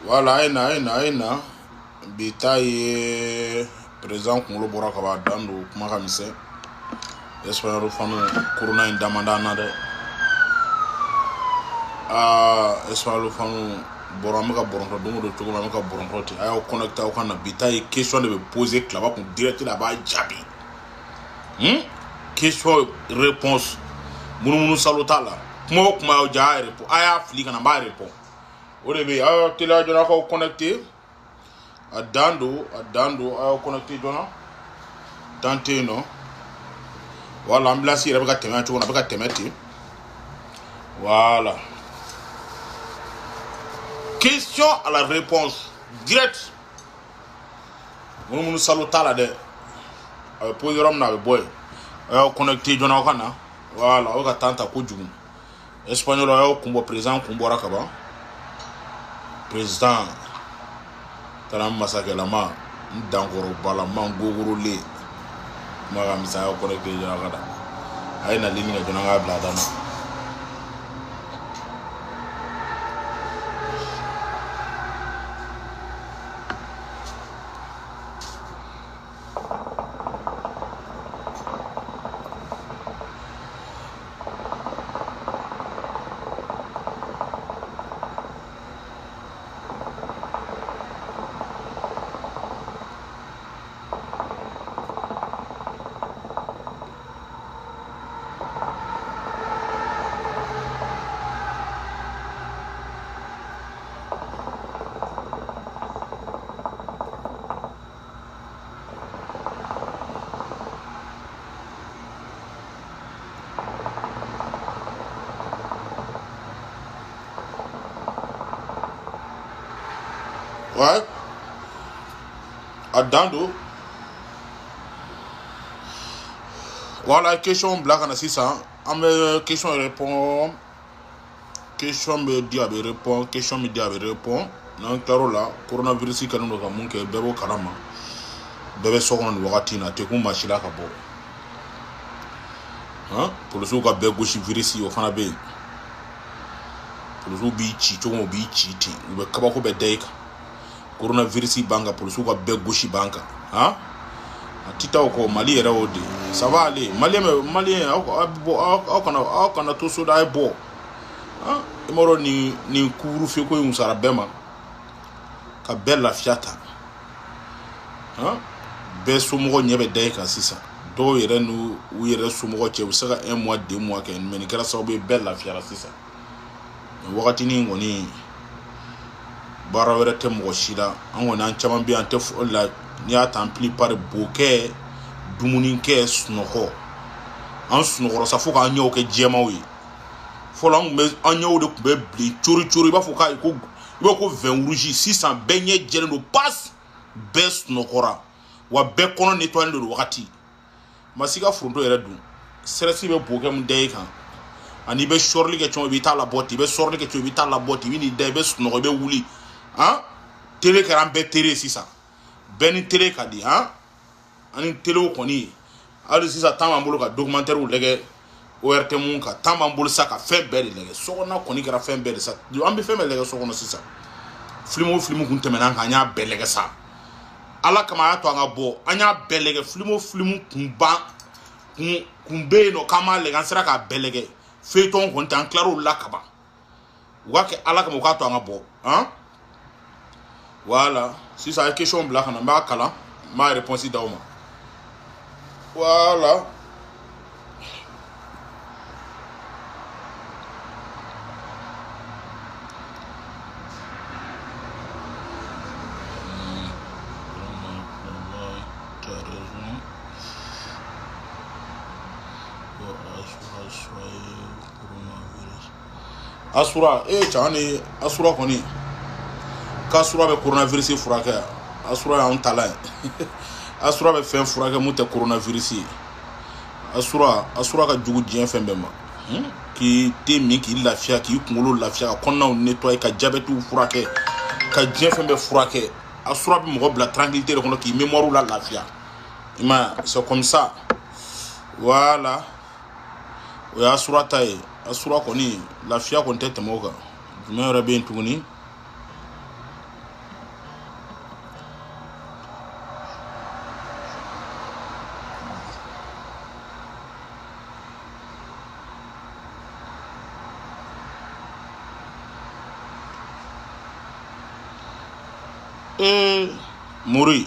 Voilà, ina bitaye président Kungolo bora kaba dando kuma kamise espero fanu corona indamanda na de espero fanu bora maka boronto dongo do tugo maka boronto ti ayo connecta o kana bitaye question de me poser clava pour direct là-bas jabi question réponse munu salutala kuma o ja répond aya fli kana ba répond o de be ayo tela jona ko connecter Adando, ayo connecté dona. Tante no. Voilà, ambulance il va temer tu on va temer. Voilà. Question à la réponse direct. Nous saluta là de. Poserom na boy. Ayo connecté dona kana. Voilà, o ka tanta ko jugu. Espagnol ayo kumbo président kumbo rakaba. Président Taram masake lama ndangoro bala mangogoro le maga misaya connecté jona kada ay na ligne jona nga blada no ouais Adando voilà question blague en 600 question répond question me dit à répond question me dit à répond non claro là coronavirus qui nous a monqué bebo karama bébé sokon wakati na te kuma shila ka bo pour le soka be gauche virus yo fana be pour le so bi chi to mo bi chi ti be kaba ko be deika coronavirus banga pour suka be gauche banka atita ko mali era ode ça va aller malien kana to so dai bo imoro ni kuru fe ko yusara bema ka bella fiata be sumo nyebe deika sisa do yere nu u yere sumo che usaka 1 mois 2 mois ke meni kala so be bella fiara sisa wakati ni ngoni bara wɛrɛ tɛ mɔgɔ si la an kɔni an caman bɛ an tɛ la ni y'a ta an plupart bokɛ dumunikɛ sunɔgɔ an sunɔgɔra sa fo k'an ɲɛw kɛ jɛmaw ye fɔlɔ an ɲɛw de tun bɛ bilen cori i b'a fɔ i b'a ko vin rouge sisan bɛɛ ɲɛ jɛlen don pas bɛɛ sunɔgɔra wa bɛɛ kɔnɔ nettoyalen don wagati ma si ka foronto yɛrɛ dun stress bɛ bokɛ mun da i kan ani bɛ sɔrɔli kɛ cogo i bɛ taa labɔ ten i bɛ sɔrɔli kɛ cogo i bɛ taa labɔ ten i bɛ n'i da i bɛ sunɔgɔ i bɛ wuli télé kɛra an bɛɛ télé sisan bɛɛ ni télé ka di ani télé kɔni hali sisan temps b'an bolo ka documentaire lɛgɛ ORT mun kan temps b'an bolo sa ka fɛn bɛɛ de lɛgɛ sokɔnɔ kɔni kɛra fɛn bɛɛ de sa an bɛ fɛn bɛɛ lɛgɛ sokɔnɔ sisan film kun tɛmɛna an kan an y'a bɛɛ lɛgɛ sa ala kama a y'a to an ka bɔ an y'a bɛɛ lɛgɛ film kun bɛ yen nɔ k'an m'a lɛgɛ an sera k'a bɛɛ lɛgɛ feuilleton kɔni tɛ an tilar'o la kaban wa ke ala ka mo ka to anga bo hein voilà si ça est question black na ma kala ma réponse dauma voilà Asura chani asura koni kasura be coronavirus furake asura ya on talent asura be fen furake mute coronavirus asura ka jugu dien fen bema ki temi ki lafia ki kungolo lafia ka konna on nettoyer ka diabète furake ka dien fen be furake asura be mo bla tranquillité kono ki mémoire la lafia ima c'est comme ça voilà o asura tay asura koni lafia kon tete moga me rabe ntuguni Mouri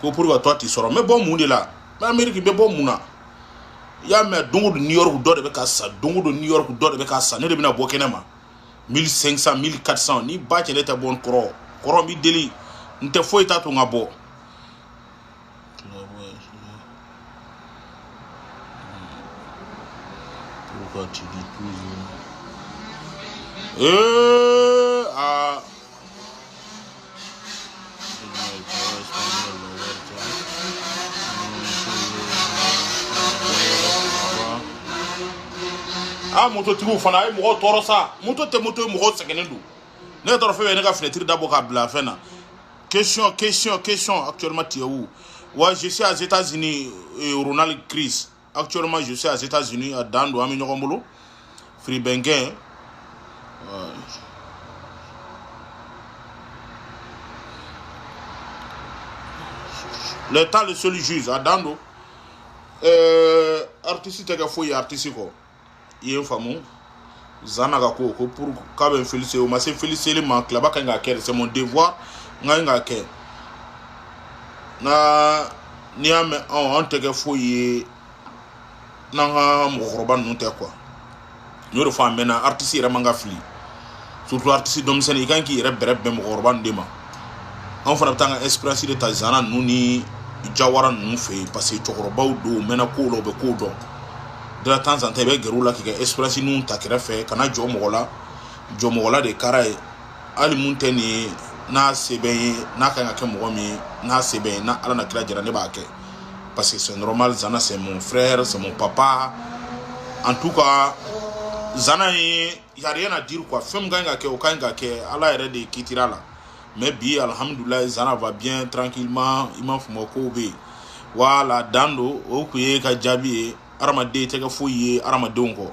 ko pour toi tu sors mais bon monde là mais Amérique be bon muna ya me dongo de New York do de be ka sa dongo de New York do de be ka sa ne de bina bo kenema 1500 1400 ni ba chele ta bon koro mi deli nte foi ta to ngabo pourquoi tu dis toujours moto tigo fana ay mo toro sa moto te moto mo sekenendo ne toro fe ne ka fenêtre d'abord ka bla fena question actuellement tu es où? Ouais, je suis aux États-Unis Ronald Chris actuellement je suis aux États-Unis à Dando ami nyogomolo Free Bengen le temps le seul juge à Dando artiste te ka foyi artiste ko il est fameux zana ga ko pour ka ben féliciter o ma se féliciter le manque là-bas quand ga c'est mon devoir nga ke na ni ame on te ka foyi na nga mo roban non te quoi ñoro fa mena artiste ra manga fli surtout artiste dom sen ikan ki rebe be mo roban de ma on fa tanga expérience de ta zana nuni jawara nu fe parce que chokorobaw do mena ko lo be ko do de la temps en temps be gerula ki express nu takira fe kana jomola de karae ali munteni na sebe na kanga ke mo mi na sebe na ala na kila jira ne ba ke parce que c'est normal Zana c'est mon frère c'est mon papa en tout cas Zana y a rien à dire quoi femme ganga ke o kanga ke ala ere de kitira mais bi alhamdoulilah Zana va bien tranquillement imam fumoko be voilà Dando o kuye ka jabi arama de tega foye arama donko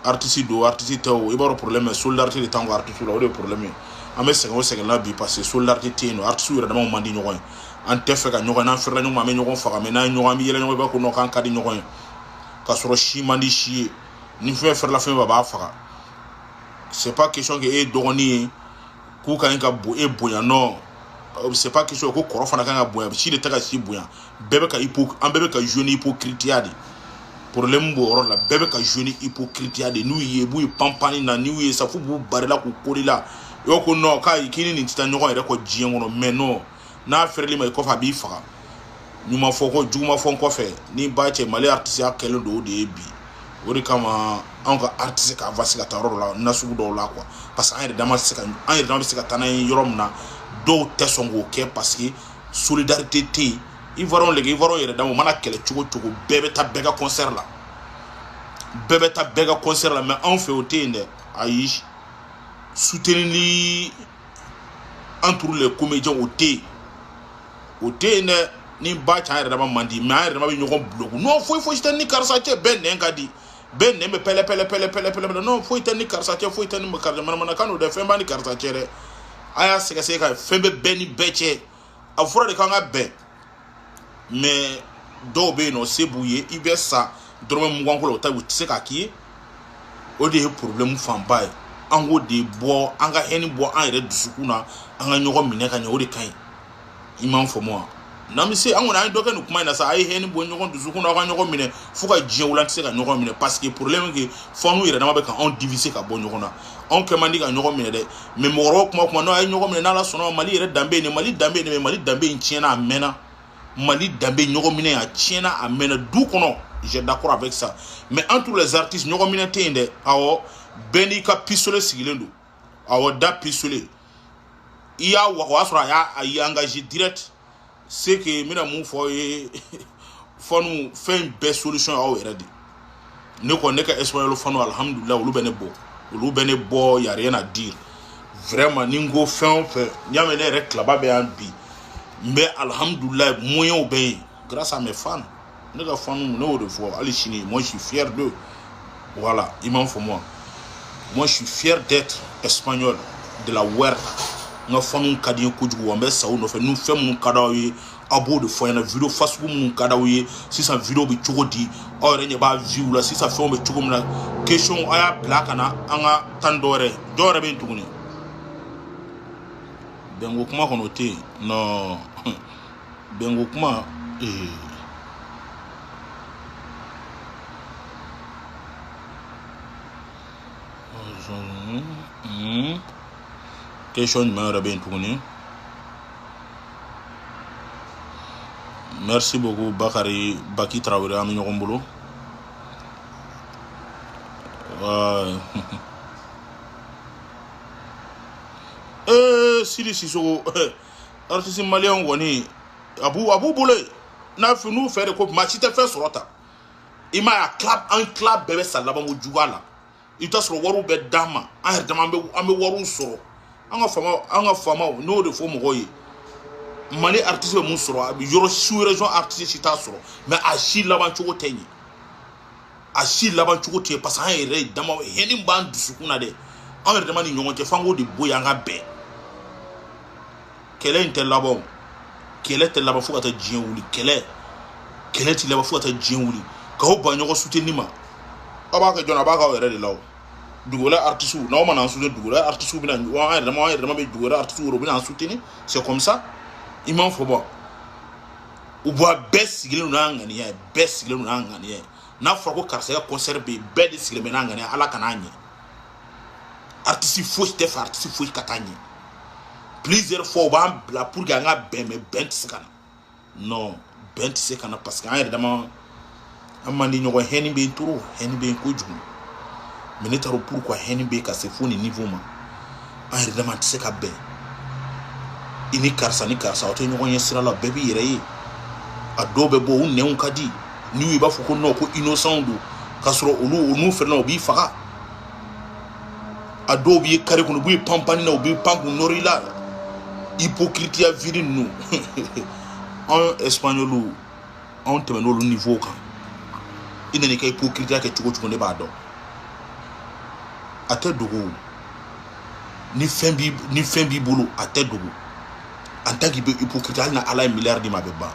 artiste taw ibaro problème solidarité de tango artiste la o de problème ame sega la bi parce que solidarité no artiste ira dama mandi ñoy an tefe ka ñoy na ferla ñoy ma ñoy faga me na ñoy mi yele ñoy ba ko no kan kadi ñoy ka soro chi mandi chi ni fe faire la fin ba faga c'est pas question que e dogoni ku kan ka bo e boya non c'est pas question ko koro fana kan ka boya chi de taga chi boya bébé ka jeune hypocrite yadi problème bo oro la bébé ka jeune hypocrite yadi nu ye bu pampani na nu ye safu bu barela ku korila yoko no ka ikini ni tita nyoko ere ko jiengono mais non na ferli mai ko fa bi fa nyuma foko juma fon ko fe ni ba che mali artiste akelo do de bi ori kama anga artiste ka vasi ka taroro la nasugu do la quoi parce que en dama se ka tanay yorom na do tesongo ke parce que solidarité té Ivoron yere damo mana kele chugo bébé ta bega concert là mais on fait au tende ayi soutenir entre les comédiens au tende ni ba cha yere damo mandi mais yere damo bi ñoko blogu non faut ni karsache ben ngadi ben ne me pele non faut ni karsache faut ni me karsache mana kanu de femba ni karsache re aya seka ka fembe beni beche afura de kanga ben mais do be no sebouye ibesa drome mwango ta wuti se ka ki o de problème fan bay an go de bo an ga heni bo an yɛrɛ dusukuna an ga ɲɔgɔn minɛ ka ɲɛ o de kaɲi i m'an faamu na mi se an kɔni an ye dɔ kɛ nin kuma in na sa a ye heni bɔ ɲɔgɔn dusukuna aw ka ɲɔgɔn minɛ fo ka diɲɛ wula an tɛ se ka ɲɔgɔn minɛ parce que problème que fɔnu yɛrɛ dama bɛ ka anw diviser ka bɔ ɲɔgɔn na anw kɛ man di ka ɲɔgɔn minɛ dɛ mais mɔgɔkɔrɔbaw kuma n'aw ye ɲɔgɔn minɛ n'Ala sɔnna Mali yɛrɛ danbe ye nin Mali danbe ye nin mais Mali danbe in tiɲɛna a mɛnna Mali danbe ɲɔgɔn minɛ a tiɲɛna a mɛnna du kɔnɔ j'ai d'accord avec ça mais entre les artistes ɲɔgɔn minɛ tɛ yen dɛ awɔ bɛɛ n'i ka pistolet sigilen don awɔ da pistolet i y'a wa o y'a sɔrɔ a y'i engagé direct c'est que mina mun fɔ ye fanu fɛn bɛɛ solution aw yɛrɛ de ne kɔni ne ka espagnol fanu alhamdulillah olu bɛ ne bɔ y a rien à dire vraiment ni n ko fɛn o fɛn n'i y'a mɛn ne yɛrɛ tilaba bɛ yan bi n bɛ alhamdulillah moyens bɛ yen grâce à mes fans ne ka fanu ne y'o de fɔ hali sini moi je suis fier d'eux voilà i m'en fɔ moi je suis fier d'être espagnol de la huerta nga fanu ka di kojugu wa mbɛ sa o nɔfɛ nu fɛn minnu ka d'aw ye aw b'o de fɔ ɲɛna video fasugu minnu ka d'aw ye sisan video bɛ cogo di aw yɛrɛ ɲɛ b'a view la sisan fɛnw bɛ cogo min na question a y'a bila ka na an ka tan dɔ wɛrɛ bɛ yen tuguni bɛnko kuma kɔni o tɛ yen non bɛnko kuma question jumɛn yɛrɛ bɛ yen tuguni merci beaucoup Bakari Baki Traoré an bɛ ɲɔgɔn bolo Sidi Sissoko artiste malien kɔni a b'u bolo yen n'a fɛ n'u fɛ de ko maa si tɛ fɛn sɔrɔ ta i m'a ye an tila bɛɛ bɛ sa laban ko juguya la i bɛ taa sɔrɔ wariw bɛ d'an ma an yɛrɛ dama an bɛ wariw sɔrɔ an ka faamaw n'o de fɔ mɔgɔw ye Mali artiste bɛ mun sɔrɔ a bɛ yɔrɔ sous région artiste si t'a sɔrɔ mais a si laban cogo tɛ ɲɛ a si laban cogo tɛ yen parce que an yɛrɛ dama hɛni b'an dusukun na dɛ an yɛrɛ dama ni ɲɔgɔn cɛ f'an k'o de bɔ yen an ka bɛn kɛlɛ in tɛ laban kɛlɛ tɛ laban fo ka taa diɲɛ wuli kɛlɛ tɛ laban fo ka taa diɲɛ wuli k'aw ban ɲɔgɔn soutenir ma aw b'a kɛ jɔn a b'a k'aw yɛrɛ de la o dugukɔlɛ artiste n'aw ma n'an soutenir dugukɔlɛ artiste bɛ na an yɛrɛ dama bɛ dugukɔlɛ artiste wɛrɛw bɛ n'an soutenir c'est comme ça i m'an fɔ bɔ u b'a bɛɛ sigilen don n'an ŋaniya ye bɛɛ sigilen don n'an ŋaniya ye n'a fɔra ko karisa ka concert bɛ yen bɛɛ de sigilen bɛ n'an ŋaniya Ala kana ɲɛ artiste foyi tɛ fɛ artiste foyi ka taa ɲɛ plusieurs fois u b'an bila pour que an ka bɛn mais bɛn tɛ se ka na non bɛn tɛ se ka na parce que an yɛrɛ dama an man di ɲɔgɔn hɛni bɛ yen trop hɛni bɛ yen kojugu mais ne t'a dɔn pourquoi hɛni bɛ yen ka se fo nin niveau ma an yɛrɛ dama tɛ se ka bɛn i ni karisa aw tɛ ɲɔgɔn ɲɛ sira la bɛɛ b'i yɛrɛ ye a dɔw bɛ bɔ u nɛnw ka di n'i b'a fɔ ko non ko innocent don k'a sɔrɔ olu fɛnɛ na u b'i faga a dɔw b'i ye carré kɔnɔ u b'i panpanni na u b'i pan k'u nɔrɔ i la hypocrite viri ninnu an espagnol anw tɛmɛ n'olu niveau kan i nana i ka hypocrite kɛ cogo cogo ne b'a dɔn a tɛ dogo ni fɛn b'i bolo a tɛ dogo en tant qu'il bɛ hypocrite hali na Ala ye miliyari di ma a bɛ ban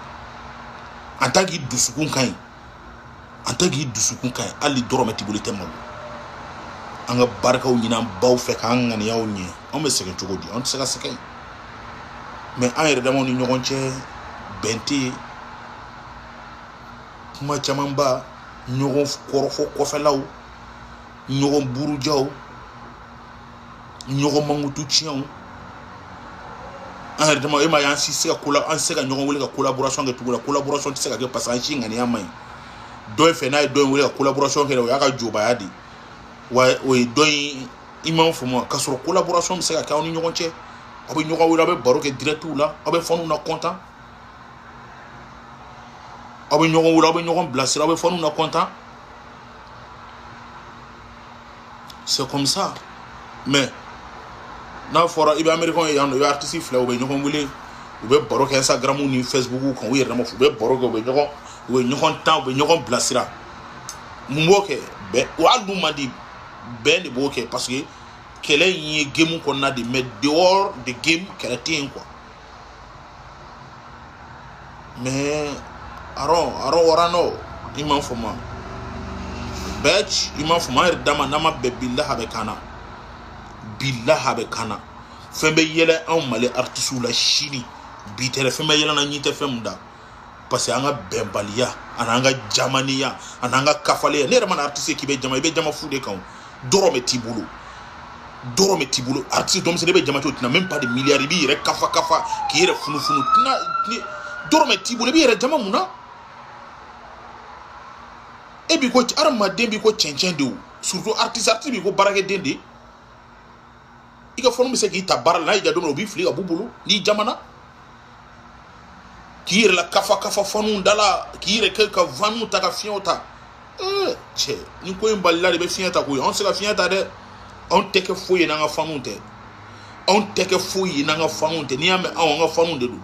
en tant que dusukun ka ɲi hali dɔrɔmɛ t'i bolo i tɛ malo an ka barikaw ɲini an baw fɛ k'an ŋaniyaw ɲɛ anw bɛ sɛgɛn cogo di anw tɛ se ka sɛgɛn mais an yɛrɛ damaw ni ɲɔgɔn cɛ bɛn tɛ yen kuma caman ba ɲɔgɔn kɔrɔfɔ kɔfɛlaw ɲɔgɔn burujaw ɲɔgɔn mankutu tiɲɛw an yɛrɛ dama e ma ye an si se ka ɲɔgɔn wele ka collaboration kɛ tugun na collaboration tɛ se ka kɛ parce que an si ŋaniya man ɲi dɔ in fɛ n'a ye dɔ in wele ka collaboration kɛ o y'a ka jobaya de wa o ye dɔ in i m'an faamu k'a sɔrɔ collaboration bɛ se ka kɛ aw ni ɲɔgɔn cɛ aw bɛ ɲɔgɔn wele aw bɛ baro kɛ directiw la aw bɛ fɛnw na content aw bɛ ɲɔgɔn wele aw bɛ ɲɔgɔn bilasira aw bɛ fɛnw na content c'est comme ça mais n'a fɔra i bɛ américain ye yan nɔ i bɛ artiste fila u bɛ ɲɔgɔn wele u bɛ baro kɛ Instagram ni Facebook kan u yɛrɛ dama u bɛ baro kɛ u bɛ ɲɔgɔn tan u bɛ ɲɔgɔn bilasira mun b'o kɛ bɛn o hali n'u man di bɛn de b'o kɛ parce que kɛlɛ in ye game kɔnɔna de mais dehors de game kɛlɛ tɛ yen quoi mais arɔ i m'a faamu bitch i m'a faamu an yɛrɛ dama n'an ma bɛn bilahi a bɛ kan na billahi be kana fembe yele an mali artisu la chini bitere fembe yele na nyite femda parce anga bembalia ananga jamania ananga kafale ne remana artiste ki be jama be jama fude kan doro me tibulo artiste dom se be jama to tina même pas de milliards bi re kafa ki re funu tina doro me tibulo bi re jama muna e bi ko arma dembi ko chenchen de surtout artiste bi ko barake dende ika fonu mi se ki tabara na ida domo bi fli abubulu ni jamana kire la kafa fonu ndala kire ka vanu ta ka fiota che ni ko mballa be fiota ko on se ka fiota de on teke foye na nga fanu te ni ame on nga fanu de do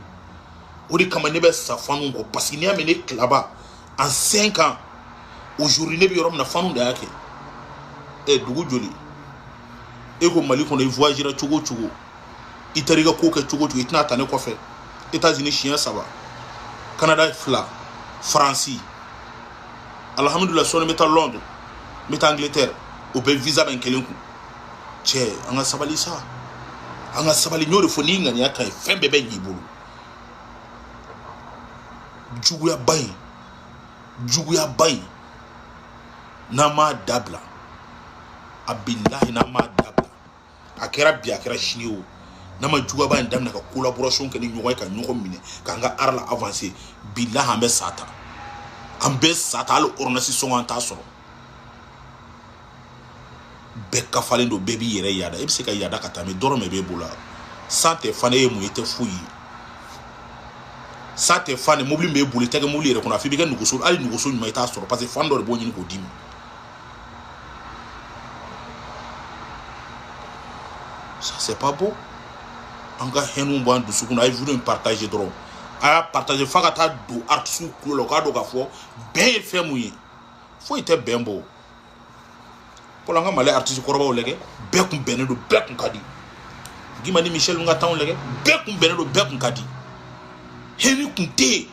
odi kama ne be sa fanu ko parce que ni ame ne klaba en 5 ans aujourd'hui ne bi rom na fanu de yake dugu joli ego mali kono voyagera chugo itariga ko ke chugo itna tane ko fe États-Unis chien ça va Canada fla France alhamdulillah so meta Londres meta Angleterre o be visa ben kelenku che anga sabali nyore foni ngani aka fembe be ngibulu jugu ya bay na ma dabla abillahi na ma dabla akera chiniwo na ma jugu ba ndam na ka collaboration ke ni nyoy ka nyoko mine ka nga arla avancer billahi ambe sata al ornasi songa soro beka falendo baby yere yada e bisika yada katame doro me be bula sante fane mu ete fuyi sante fane mobli me buli tege mobli yere kono afibi ga nugoso ali nugoso nyuma ita soro parce que fando de bonyini ko dimi ça c'est pas beau anga henu mbo andu sukuna ay voulu partager doro a partager fakata do artsu kulo ka do ga fo ben femu yi fo ite bembo pour nga malé artiste koroba o lege bekum benedo bekum kadi gimani Michel nga taw lege bekum benedo bekum kadi heni kunte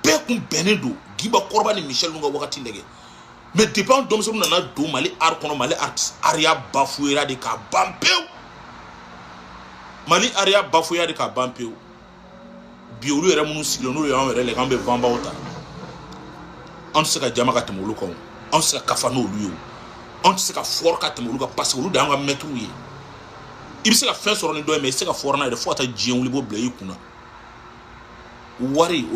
bekum benedo giba koroba ni Michel nga wakati lege mais dépend dom so na do mali art kono mali artiste aria bafuera de ka bampeu mali aria bafuera de ka bampeu biolu era munu silo no ya were le kambe vamba ota on se ka jama ka temulu ko on se ka kafano luyo on se ka for ka temulu ka parce que lu da nga metru yi ibi se ka fin soro ni do mais se ka for na de fo ata jien libo blay kuna wari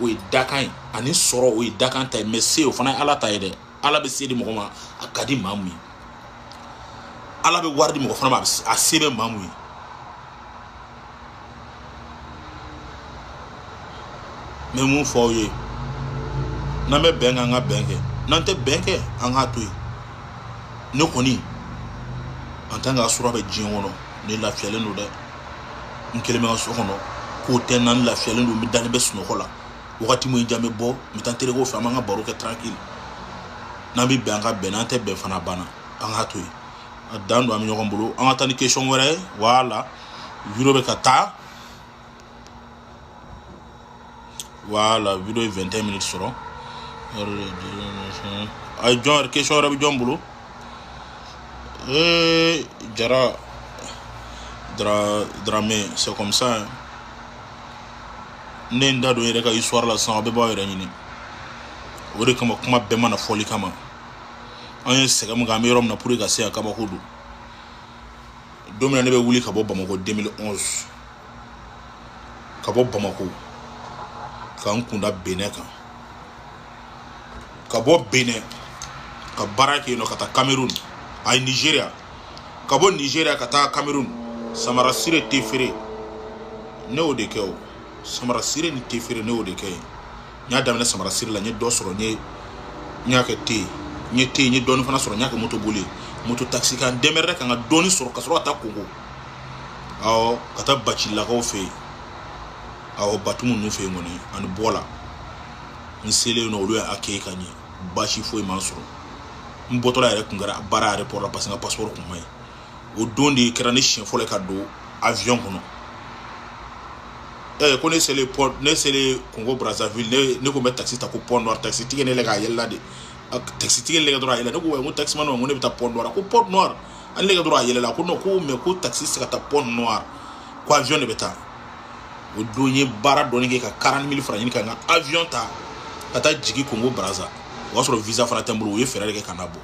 o da kan ani soro o da kan ta mais se o fana ala ta yede ala be se di mo ma akadi mamu ala be wardi mo fana ma a sebe mamu mais mon foyer na me benga nga benke nante benke anga toy no koni antanga sura be jinwono ni la fiale no de nkeleme nga so kono ko tenan la fiale no mi dane be suno kola wakati mo njame bo mi tantere go fama nga baro ke tranquille na bi benga benante be fana bana anga toy adando am nyoko mbulu anga tani question were wala vidéo be kata voilà vidéo 21 minutes soro ay genre question rabi jombulu jara drame c'est comme ça hein. Nenda do yere ka histoire la sans be ba yere nyini ore kama kuma be mana foli kama an se kama ga merom na pour ga se kama hudu domina ne be wuli ka bo Bamako 2011 ka bo Bamako kan kunda Benin kan ka bo Benin ka barake no kata Cameroun ay Nigeria ka bo Nigeria kata Cameroun samara sire tefere ne o de keo samara sire ni tefere ne o de kay nya damna samara sire la nye do soro nye nya ka te nye doni fana soro nya ka moto boli moto taxi kan demerre kan doni soro ka soro ata Congo aw kata bachila ko fe aw batumu no fe ngoni an bola ni sele no lo akay kanye bashi foi mansuro mbotola yare kungara bara aéroport la parce que passeport ko may o dondi kerane chien fole ka do avion kono connaissez les ports ne c'est les Congo Brazzaville ne ko met taxi ta ko pont noir taxi tigene le ga yella de taxi tigene le ga dora yella ne ko mo taxi man mo ne bita pont noir ko pont noir an le ka dɔrɔn a yɛlɛla ko non ko mais ko taxi se ka taa pont noir ko avion de bɛ taa o don n ye baara dɔɔni kɛ ka 40 000 francs ɲini ka n ka avion ta ka taa jigin Congo Brazza o y'a sɔrɔ visa fana tɛ n bolo o ye fɛɛrɛ de kɛ ka na bɔ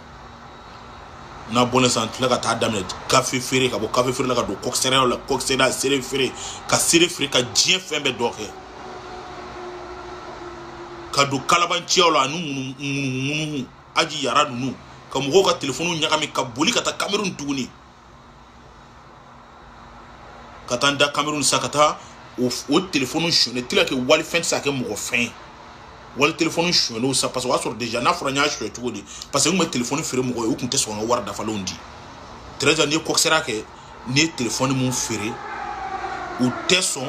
n'a bɔlen san tila ka taa daminɛ kafe feere ka bɔ kafe feere la ka don coxeria la coxeria seere feere ka seere feere ka diɲɛ fɛn bɛɛ dɔ kɛ ka don kalabanciyaw la ani munumunu aji yara ninnu ka mɔgɔw ka telefoniw ɲagami ka boli ka taa Cameroun tuguni ka taa n da Cameroun sa ka taa o telefoniw suyɛnɛ tila kɛ walifɛn tɛ se ka kɛ mɔgɔ fɛn wali telefoniw suyɛnɛw sa parce que o y'a sɔrɔ déjà n'a fɔra n y'a suyɛ cogo di parce que n kun bɛ telefoni feere mɔgɔw ye u kun tɛ sɔn ka wari dafalenw di Teresa n'i ye coxeria kɛ n'i ye telefoni mun feere u tɛ sɔn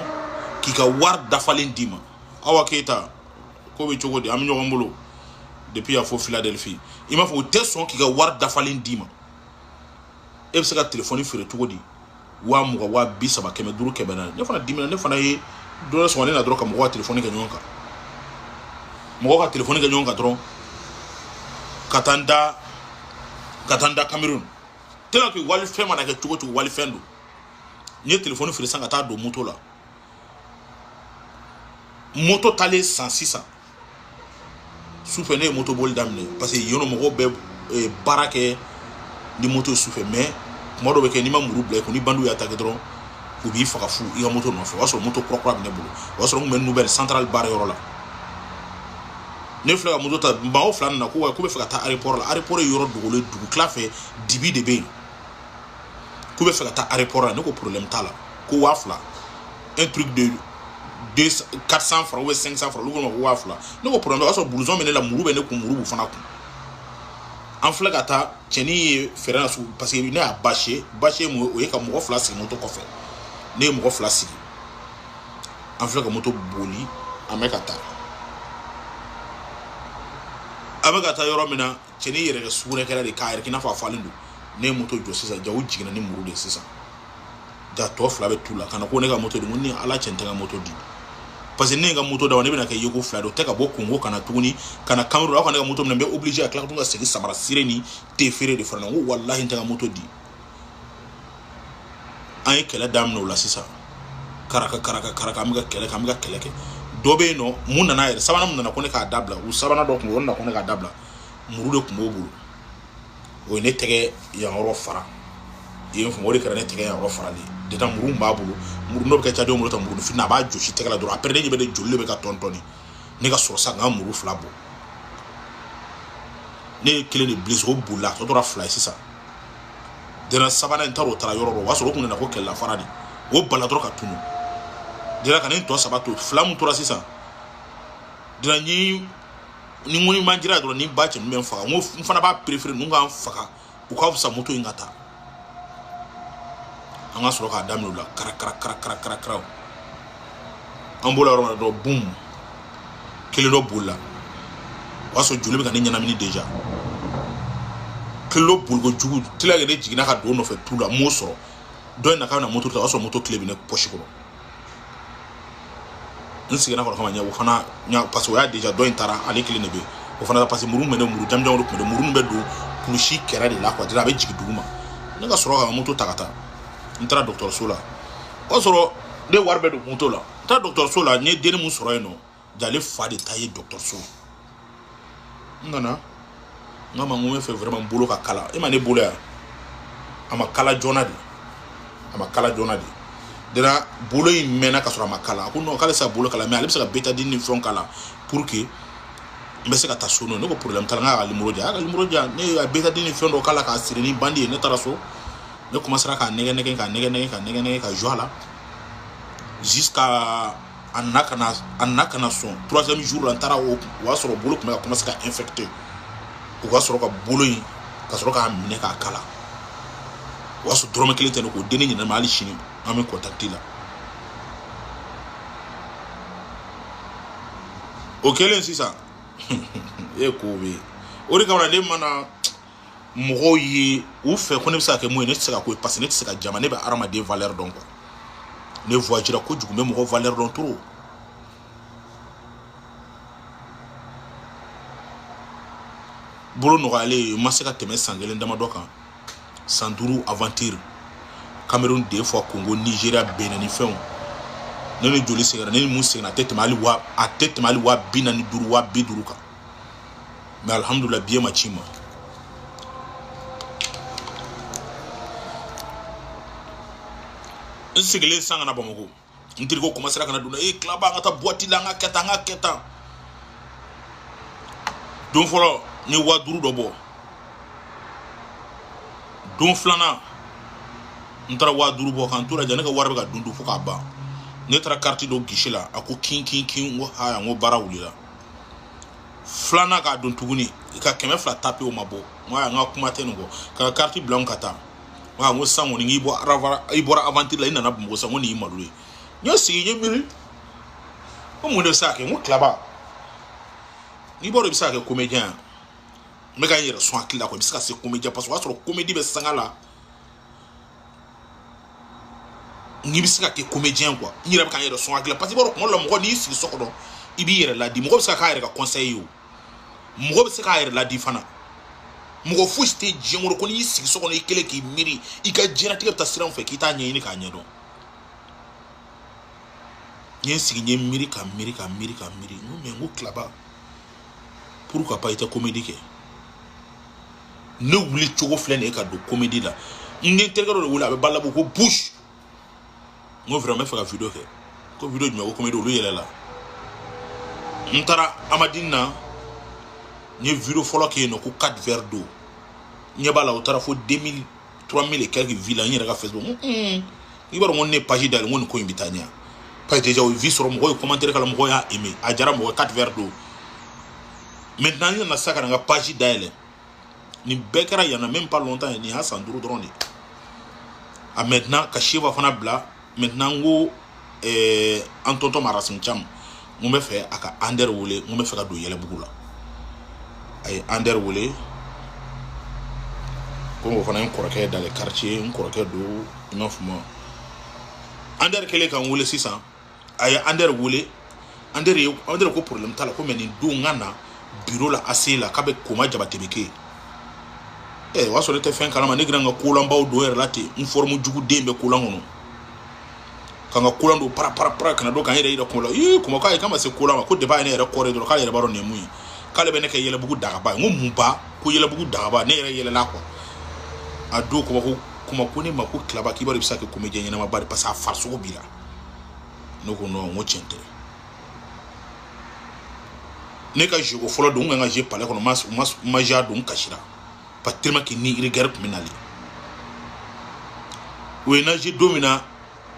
k'i ka wari dafalen d'i ma Awa Keita ko bɛ cogo di an bɛ ɲɔgɔn bolo depuis a fɔ Philadelphie i m'a fɔ u tɛ sɔn k'i ka wari dafalen d'i ma e bɛ se ka telefoni feere cogo di 20,000 30,000 500 400 ne fana dimina ne fana ye dɔ sɔn ne na dɔrɔn ka mɔgɔw ka telefoni kɛ ɲɔgɔn kan mɔgɔw ka telefoni kɛ ɲɔgɔn kan dɔrɔn ka taa n da Cameroun tellement que walifɛn mana kɛ cogo cogo walifɛn don n ye telefoni feere san ka taa don moto la moto taalen san sisan sufɛ ne ye moto boli daminɛ parce que yen nɔ mɔgɔw bɛ baara kɛ ni moto sufɛ mais kuma dɔ bɛ kɛ n'i ma muru bila i kun ni bandiw y'a ta kɛ dɔrɔn u b'i faga fu i ka moto nɔfɛ o y'a sɔrɔ moto kura bɛ ne bolo o y'a sɔrɔ n kun bɛ Nouvelle Centrale baara yɔrɔ la ne filɛ ka moto ta mɔgɔw fila nana ko bɛ fɛ ka taa aéroport la aéroport ye yɔrɔ dogolen dugu tila fɛ dibi de bɛ yen k'u bɛ fɛ ka taa aéroport la ne ko problème t'a la ko 2000 un truc de 400 francs ou 500 francs olu ko ma ko 2000 ne ko problème o y'a sɔrɔ blouson bɛ ne la muru bɛ ne kun muru b'u fana kun an filɛ ka taa cɛnin ye fɛɛrɛ na su parce que ne y'a bâché mun o ye ka mɔgɔ fila sigi moto kɔfɛ ne ye mɔgɔ fila sigi an filɛ ka moto boli an bɛ ka taa yɔrɔ min na cɛnin yɛrɛ kɛ sugunɛkɛla de k'a yɛrɛ k'i n'a fɔ a falen don ne ye moto jɔ sisan ja u jiginna ni muru de sisan ja tɔ fila bɛ tu la ka na ko ne ka moto di ko ni ala cɛ n tɛ ka moto di parce que ne ye n ka moto d'aw ne bɛna kɛ yeko fila don tɛ ka bɔ Congo ka na tuguni ka na Cameroun aw ka ne ka moto minɛ n bɛ obligé ka tila ka tuguni ka segin samara sire ni te feere de fana na n ko walahi n tɛ ka moto di an ye kɛlɛ daminɛ o la sisan karaka an bɛ ka kɛlɛ kɛ dɔ bɛ yen nɔ mun nana yɛrɛ sabanan mun nana ko ne k'a dabila u sabanan dɔ kun o nana ko ne k'a dabila muru de kun b'o bolo o ye ne tɛgɛ yan yɔrɔ fara yen fɔ o de kɛra ne tɛgɛ yan yɔrɔ farali déjà muru b'a bolo muru n'o bɛ kɛ cadenw bolo ta muru fitini a b'a jɔsi tɛgɛ la dɔrɔn après ne ɲɛ bɛ ne joli de bɛ ka tɔntɔnni ne ka sɔrɔ sa n ka muru fila bɔ ne ye kelen de blessé o bolila tɔ tora fila ye sisan déjà sabanan in taara o taara yɔrɔ dɔ o b'a sɔrɔ o kun nana ko kɛlɛla fara de o bala dɔrɔn ka tunu déjà ka ne tɔ saba to fila mun tora sisan déjà ni n ko ni ma jira dɔrɔn ni ba cɛ ninnu bɛ n faga n ko n fana b'a préféré ninnu k'an faga u k'a fisa moto in ka taa an ka sɔrɔ k'a daminɛ o la karakara an bɔra yɔrɔ min na dɔrɔn bum kelen dɔ bolila o y'a sɔrɔ joli bɛ ka ne ɲɛnamini déjà kelen dɔ boli kojugu tila ka ne jiginna ka don nɔfɛ tu la n m'o sɔrɔ dɔ in na k'a bɛna moto ta o y'a sɔrɔ moto tile bɛ ne poche kɔrɔ n seginna kɔrɔ kama ɲɛ o fana parce que o y'a déjà dɔ in taara ale kelen de bɛ yen o fana parce que muru min bɛ ne muru janjan de tun bɛ ne muru min bɛ don kulusi kɛrɛ de la quoi a bɛ jigin dugu ma ne ka sɔrɔ ka moto ta ka taa n taara dɔgɔtɔrɔso la o y'a sɔrɔ ne wari bɛ don moto la n taara dɔgɔtɔrɔso la n ye denni mun sɔrɔ yen nɔ jale fa de ta ye dɔgɔtɔrɔso n nana n k'a ma n ko n bɛ fɛ vraiment n bolo ka kala e ma ne bolo yan a ma kala joona de dena bolo in mɛnna ka sɔrɔ a ma kala a ko non k'ale se ka bolo kala mais ale bɛ se ka bétadine ni fɛnw kala pour que n bɛ se ka taa so n'o ye ne ko problème t'a la n k'a ka numéro di a y'a ka numéro di yan ne ye bétadine ni fɛn dɔ k'a la k'a siri ni bandi ye ne taara so ne commencera k'a nɛgɛ ka jɔ a la jusqu'à a nana ka na sɔn 3e jour la n taara o y'a sɔrɔ bolo tun bɛ ka commencer ka infecter o ka sɔrɔ ka bolo in ka sɔrɔ k'a minɛ k'a kala o y'a sɔrɔ dɔrɔmɛ kelen tɛ ne ko denni ɲinɛna ma hali sini an bɛ contact la o kɛlen sisan e ko bɛ o de kama ne mana mɔgɔw ye u fɛ ko ne bɛ se ka kɛ mun ye ne tɛ se ka ko ye parce que ne tɛ se ka jama ne bɛ hadamaden valeur dɔn quoi ne voyagera kojugu n bɛ mɔgɔ valeur dɔn trop bolo nɔgɔyalen n ma se ka tɛmɛ san kelen damadɔ kan Sanduru aventure Cameroun 2 fois Congo Nigeria Benin ni fɛnw ne ni joli segara ne ni mun segna tête mali wa a tête mali wa binani duru wa biduru kan mais alhamdulillah bien ma chima nsigile sanga na Bamako ndiri ko commencer kana duna club ngata boîte la nga keta don folo ni wa duru do bo don flana ntara wa duru bo kan tura jana ka warbe ka dundu fuka ba ne tara carte do gishila ako kin ngo haya ngo bara wulila flana ka don tuguni ka keme fla tape o mabo wa nga kuma tengo ka carte blanc kata wa ngo sango ni ibo aravara ibora aventure la ina na bo sango ni imalule nyo si nye miri o mo de sake ngo klaba ni boro bisa ke comédien me ga yere so akila ko bisa se comédien parce que wa so comédie be sangala ni bisa ke comédien quoi ni ra ka yere so akila parce que boro ko lo mo ni si sokodo ibi yere la di mo bisa ka yere ka conseil yo mo bisa ka yere la di fana mo fu stage ngoro ko ni si sokodo ikele ki miri ika jira tika ta siran fe kita nya ni ka nya do si nye miri ka miri no me ngo klaba pourquoi pas être comédie ke ne wuli chogo flene e ka do comédie la ngi tergaro wula be balla bu ko push ngo vraiment fa vidéo ke ko vidéo ñu ko comédie lu yele la ntara amadina ni vidéo folo ke no ko 4 verres d'eau ñe bala o tara fo 2000 3000 et quelques villes ñi rega Facebook ni baro ngone page dal ngone ko imbitania pas déjà au vie sur mo commentaire kala mo ya aimé a jara mo 4 verres d'eau. Maintenant, il y a une page d'aile. Ni bekara, il y en a même pas longtemps, il y a Sanduru drone. Ah, maintenant, Kashiva Fanabla, maintenant, go Antonto Marasim Cham, on me fait à Underwoole, on me fait à Douyela Bougoula. Aïe, Underwoole, comme on fait un croquet dans les quartiers, un croquet d'eau, un enfant. Under Kelly can woole 600. Aïe, Underwoole, Under ko problème, t'as la comme une douangana. Bureau la assez la kabe koma jabatebeke wa so te fen kalama ne granga kulamba o do relate un forme jugu dembe kulangono kanga kulando para kana do kan yere ida kula kuma kai kama se kulama ko de ba ne yere kore do kala yere baro ne muyi kala be ne kay yele bugu daga ba ngum ba ko yele bugu daga ba ne yere yele la ko ado kuma ko ne mako klaba ki bari bisake comédien nyana ma bari passa farso ko bila no ko no ngo chente ne ka jogo folo do nga je pale kono mas maja do nkashira pa tellement que ni regard criminali we na je domina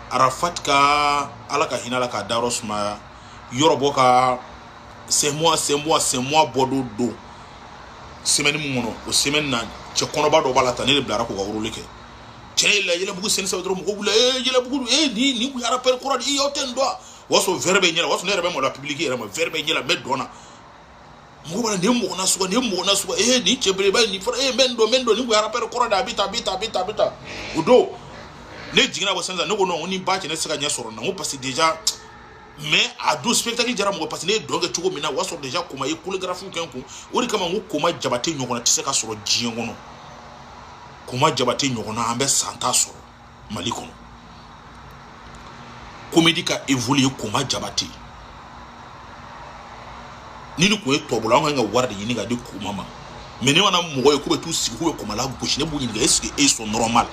arafat ka alaka hinala ka darosma yorobo ka c'est moi bodo do semaine muno o semaine na che kono ba do balata ne blara ko gawro leke che la yele bugu sen sa do mo ko bula yele bugu ni ku yara per ko di yoten do waso verbe nyela waso ne rebe mo la publier rema verbe nyela medona mo bana dem mo na suba ni chebre ba ni fara mendo ni ku yara per ko da bita udo ne jigina bo senza no no ni ba che ne saka nya soro na mo parce déjà mais à 12 spectacles jara mo parce ne doga chugo mina waso déjà kuma ye chorégraphie kenku ori kama ngo kuma jabate nyoko na tiseka soro jiengo no kuma jabate nyoko na ambe santa soro malikono comédie ka évoluer kuma jabate nini ko etobula nga warde yini ga de kuma ma mais ne wana mo ko betu si ko kuma la gauche ne bu yini ga est-ce que est normal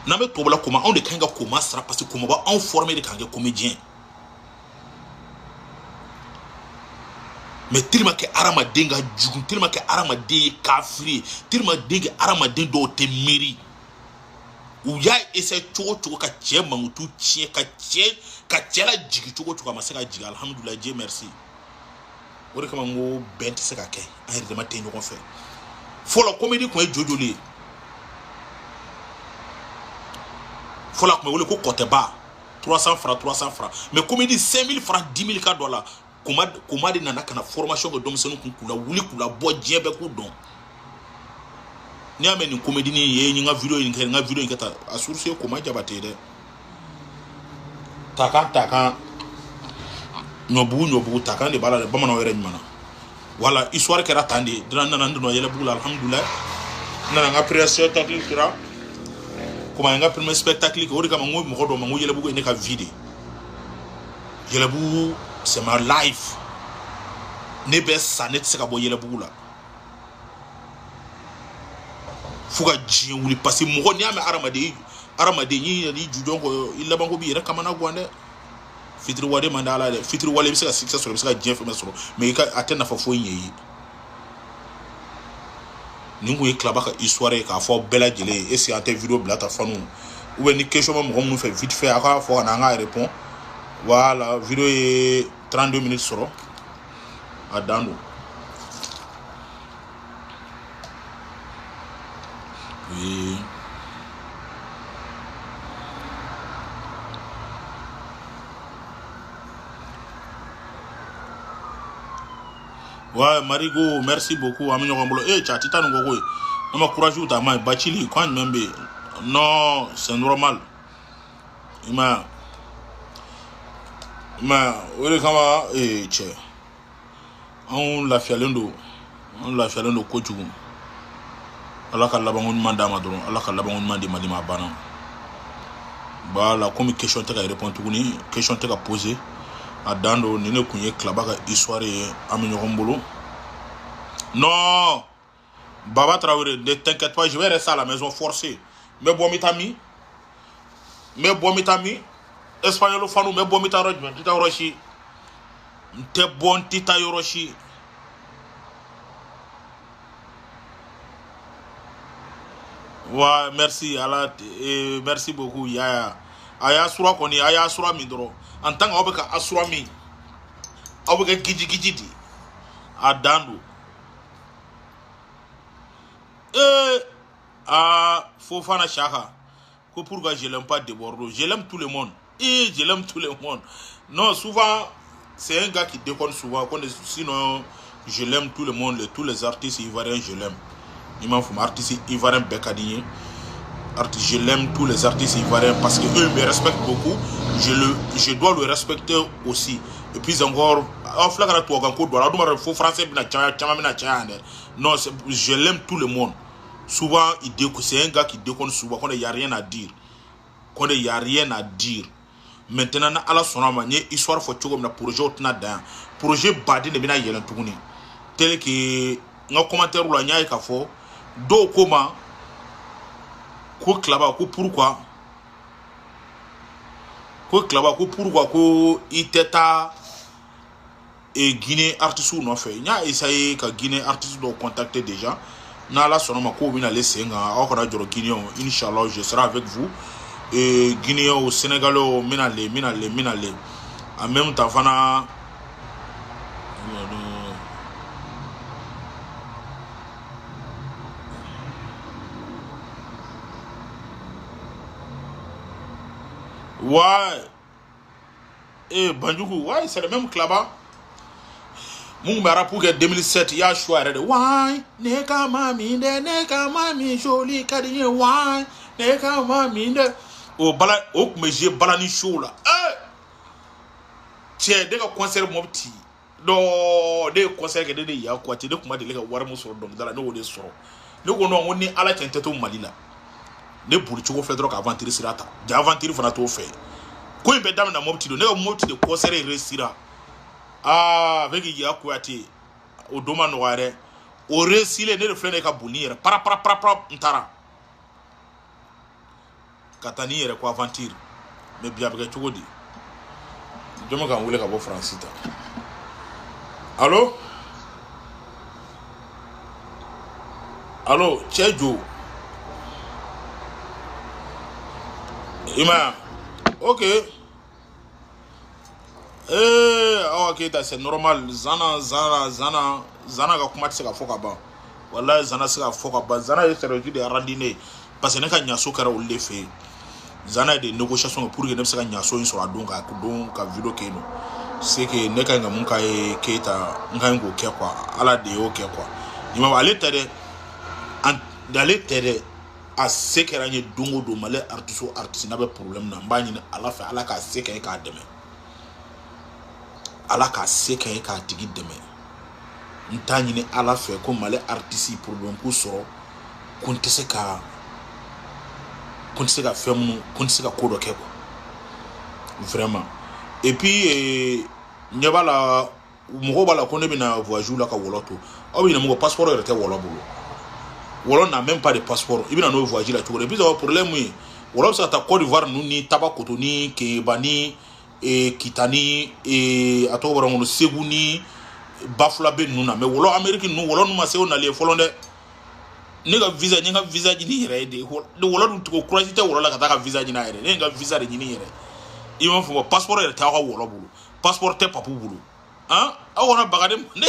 na me tobula kuma on de kanga kuma sera parce que kuma ba en former de kanga comédien mais tellement que arama denga jugun tellement que arama de kafri tellement denga arama den do te miri ou ya essaie choco ka tien mangutu tien ka tien la jigi choco ma seka jigi alhamdulillah Dieu merci ori kama ngo bent seka ke ay de matin ñu ko fait faut la comédie ko jojoli faut la ko ko côté bas 300 francs mais comédie 5000 francs 10 000 $. Comment de nana kana formation ko dom senu kula wuli kula bo jebe ku don ni ameni comédie ni ye ni nga video ni kata asurse ko ma jabate de taka nyobu taka de bala ba mana were nyana wala histoire kera tande dina nana ndo yele bugula alhamdulillah na nga premier spectacle kira kuma nga premier spectacle ko kama ngo mo do mangu yele bugo ne ka vide yele bu c'est ma life ne be sanet se ka bo yele bu la fuga ji wuli parce que mo ni ame aramade ni jujon ko illa bango bi re kama na gwande fitri wade mandala de fitri wale bi se ka success so bi se ka jeff mesoro mais ka atena fa fo nyi ningu ye klaba ka histoire ka fo bela jele et si ante vidéo blata fanu ou bien ni question mo nous fait vite fait aka fo na nga répond voilà vidéo est 32 minutes soro adando oui ouais Marigo merci beaucoup ami nyongolo chatita ngoko na courage uta ma bachili quand même non c'est normal ma ole kama che on la fialendo kochugu ala ka labangun mandama dron ala ka labangun mandi malima bana bala comme question te ka répondre tuguni question te ka poser adando nene kunye klabaka histoire aminyokombolo non Baba Traoré ne t'inquiète pas je vais rester à la maison forcé mais bon mitami espagnol fanu mais bon mitaro tita roshi te bon tita yoroshi ouais merci ala merci beaucoup ya aya sura koni aya sura mindro en tant que asura mi aweka giji di adando Fofana Chaka que pourquoi je l'aime pas de Bordeaux je l'aime tout le monde je l'aime tout le monde non souvent c'est un gars qui déconne souvent sinon je l'aime tout le monde tous les artistes ivoiriens je l'aime il m'en faut artiste ivoirien Bekadine je l'aime tous les artistes ivoiriens parce que eux me respectent beaucoup je dois le respecter aussi et puis encore non je l'aime tout le monde souvent c'est un gars qui déconne souvent quand il n'y a rien à dire maintenant à la sonama ni histoire faut comme na projet otna dan projet badi ne bina yelen tuguni tel que nga commentaire la nya ka fo do comment ko klaba ko pourquoi ko iteta et Guinée artiste non fait nya essayer ka Guinée artiste do contacter déjà na la sonama ko bina laisser nga akora joro Guinée inchallah je serai avec vous et Guinée au Sénégal au minale en même temps fana ouais et Banjougou ouais c'est le même club mon mara pour que 2007 ya choix de ouais neka mami joli kadine ouais neka mami de o bala o me je bala ni show là tiens de concert mobti do de concert que de ya quoi de kuma de le war mo so donc dala no de so le ko no ni ala tenteto malila ne buri chugo fedro ka aventure sirata ja aventure fana to fe ko be dam na mobti do ne mobti de concert resira avec ya quoi ti o doma no ware o resile ne le flene ka bunira para ntara katani yere ko aventure mais bien avec chogodi jomo kan wule ka bo francita allô chejo ima OK OK c'est normal zana ga kuma se ka foka ba wallahi zana se ka foka ba zana est redu de randine parce que ne ka nyaso kara o lefe zana de négociation pour que ne se ka nyaso sur donc ka vidéo keno c'est que ne ka ngamun ka keta ngango ke kwa ala de OK quoi il m'a allé tede d'aller tede a sekera nye dongo do male artiste na be problème na mbani ala fa ala ka sekera ka deme ala ka sekera ka tigi deme ntani ni ala fa ko male artiste problème ko soro kun tɛ se ka fɛn minnu kun tɛ se ka ko dɔ kɛ quoi vraiment et puis ɲɛ b'a la mɔgɔw b'a la ko ne bɛna voyage la ka wɔlɔ to aw bɛ ɲinɛ mun kɔ passeport yɛrɛ tɛ wɔlɔ bolo wɔlɔ n'a même pas de passeport i bɛna n'o voyage la cogo di et puis ça problème ye wɔlɔ bɛ se ka taa Côte d'Ivoire ninnu ni Tabakoto ni Keba ni Kita ni a tɔgɔ bɔra n kɔnɔ Segu ni Bafulabe ninnu na mais wɔlɔ Amérique ninnu wɔlɔ ninnu ma se o nali ye fɔlɔ dɛ ne ka visa n ye n ka visa ɲini yɛrɛ ye de wɔlɔ dun o courage tɛ wɔlɔ la ka taa ka visa ɲini a yɛrɛ ne ye n ka visa de ɲini yɛrɛ i m'a fɔ passeport yɛrɛ tɛ aw ka wɔlɔ bolo passeport tɛ papu bolo hein aw kana baga ne ma ne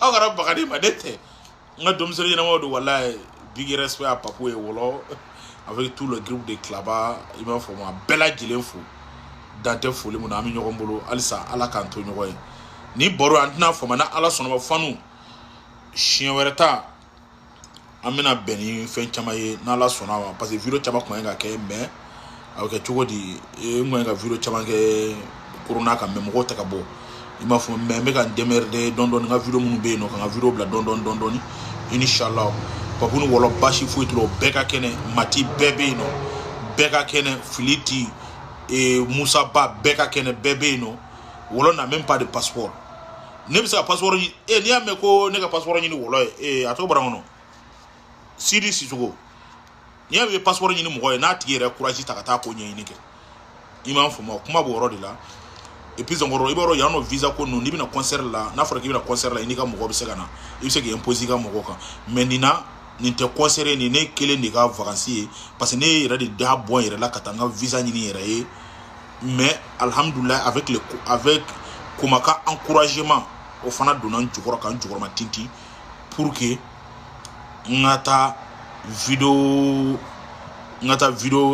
aw kana baga ne ma ne tɛ n ka denmisɛnnin ɲɛnamaw don walayi big respect à papu ye wɔlɔ avec tout le groupe de Klaba i m'a fɔ ma bɛɛ lajɛlen fo dan tɛ foli mun na an bɛ ɲɔgɔn bolo halisa ala k'an to ɲɔgɔn ye ni baro an tɛna fɔ ma na ala sɔnna ma fanu siɲɛ wɛrɛ ta an bɛna bɛn ni fɛn caman ye n'ala sɔnna ma parce que video caman kun ka kɛ mais a bɛ kɛ cogo di n kun ka video caman kɛ corona kan mais mɔgɔw tɛ ka bɔ i m'a fɔ mais n bɛ ka n démerder dɔɔni n ka video minnu bɛ yen nɔ ka n ka video bila dɔɔni inshallah papu ni wɔlɔ basi foyi t'o la o bɛɛ ka kɛnɛ mati bɛɛ bɛ yen nɔ bɛɛ ka kɛnɛ filiti Musa Ba bɛɛ ka kɛnɛ bɛɛ bɛ yen nɔ wɔlɔ n'a même pas de passeport ne bɛ se ka passeport ɲini n'i y'a mɛn ko ne ka passeport ɲini wɔlɔ ye a tɔgɔ bɔra n kɔnɔ Sidi Sissogo n'i y'a mɛn passeport ɲini mɔgɔ ye n'a tigi yɛrɛ courage ta ka taa ko ɲɛɲini kɛ i m'a faamu kuma b'o yɔrɔ de la et puis encore i b'a dɔn yan nɔ visa ko ninnu n'i bɛna concert la n'a fɔra k'i bɛna concert la i n'i ka mɔgɔ bɛ se ka na i bɛ se k'i imposer i ka mɔgɔ kan mais nin tɛ concert ye nin ne kelen de ka vacances ye parce que ne yɛrɛ de da bɔ n yɛrɛ la ka taa n ka visa ɲini yɛrɛ ye mais alhamdoulilah avec Komaka encouragement o fana donna n jukɔrɔ ka n jukɔrɔma tintin pour que n ka taa video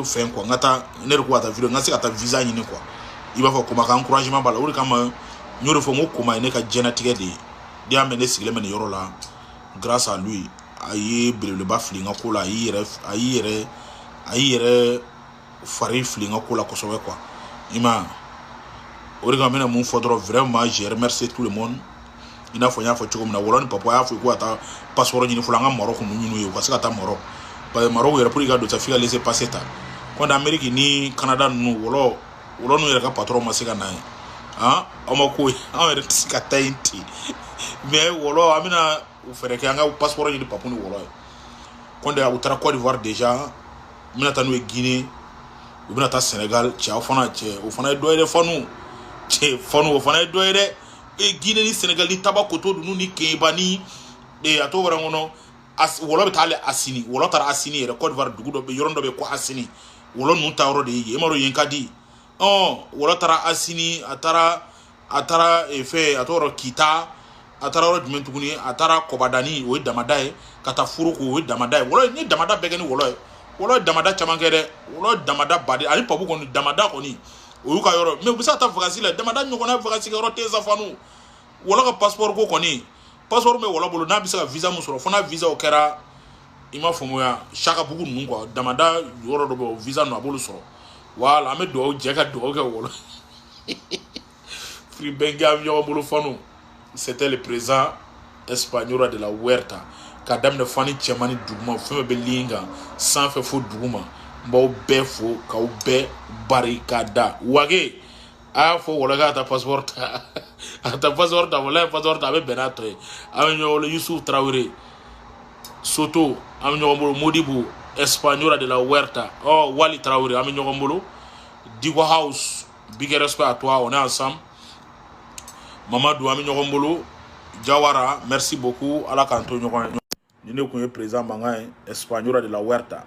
fɛn quoi n ka taa ne de ko ka taa video n ka se ka taa visa ɲini quoi i b'a fɔ Komaka encouragement b'a la o de kama n y'o de fɔ n ko Koma ye ne ka diɲɛlatigɛ de ye n'i y'a mɛn ne sigilen bɛ nin yɔrɔ la grâce à lui a ye belebeleba fili n ka ko la a y'i yɛrɛ fari fili n ka ko la kosɛbɛ quoi i ma o de kama n bɛna mun fɔ dɔrɔn vraiment je remercie tout le monde i n'a fɔ n y'a fɔ cogo min na wɔlɔ ni papa y'a fɔ ko ka taa passeport ɲini fɔlɔ an ka Maroc ninnu ɲini ye u ka se ka taa Maroc parce que Maroc yɛrɛ pour i ka don sa f'i ka laisser passer ta kɔni Amérique ni Canada ninnu wɔlɔ ninnu yɛrɛ ka patron ma se ka na ye han aw ma ko ye anw yɛrɛ tɛ se ka taa yen ten mais wɔlɔ an bɛna fɛrɛ kɛ an ka passeport ɲini papu ni wɔlɔ ye kɔni u taara Côte d'Ivoire déjà n bɛna taa n'u ye Guinée u bɛna taa Sénégal cɛ o fana ye dɔ ye dɛ fanu o fana ye dɔ ye dɛ Guinée ni Sénégal ni Tabakoto ninnu ni Keba ni a tɔgɔ bɔra n kɔnɔ wɔlɔ bɛ taa ale Assini wɔlɔ taara Assini yɛrɛ Côte d'Ivoire dugu dɔ bɛ yɔrɔ dɔ bɛ ko Assini wɔlɔ ninnu ta yɔrɔ de ye yen i m'a dɔn yen ka di wɔlɔ taara Assini a taara fɛ a tɔgɔ Kita a taara yɔrɔ jumɛn tuguni a taara Kɔbadani o ye damada ye ka taa Foroko o ye damada ye wɔlɔ ni damada bɛɛ kɛ ni wɔlɔ ye wɔlɔ ye damada caman kɛ dɛ wɔlɔ ye damada baden ani papu kɔni damada kɔni o y'u ka yɔrɔ mais u bɛ se ka taa vacances la damada ɲɔgɔnna vacances kɛ yɔrɔ tɛ sa fanu wɔlɔ ka passeport ko kɔni passeport bɛ wɔlɔ bolo n'a bɛ se ka visa mun sɔrɔ fo n'a visa o kɛra i m'a faamuya Sakabugu ninnu quoi damada yɔrɔ dɔ bɛ o visa ninnu a b'olu sɔrɔ voilà an bɛ dugawu jɛ ka dugawu kɛ wɔlɔ Free Bengue an bɛ ɲɔgɔn bolo fanu c'était le président Espagnol de la Huerta ka daminɛ fani cɛman ni duguma fɛn bɛɛ bɛ ligne kan sanfɛ fo duguma n b'aw bɛɛ fo k'aw bɛɛ barikada wage a y'a fɔ wɔlɔ k'a ta passeport ta a ta passeport ta wɔlɔ ye passeport ta a bɛ bɛn n'a tɔ ye an bɛ ɲɔgɔn bolo Yusuf Traoré Soto an bɛ ɲɔgɔn bolo Modibo Espagnol de la Huerta Wali Traoré an bɛ ɲɔgɔn bolo Digo House big respect à toi on est ensemble Mamadou an bɛ ɲɔgɔn bolo Jawara merci beaucoup ala k'an to ɲɔgɔn ye ni ne kun ye président mankan ye Espagnol de la Huerta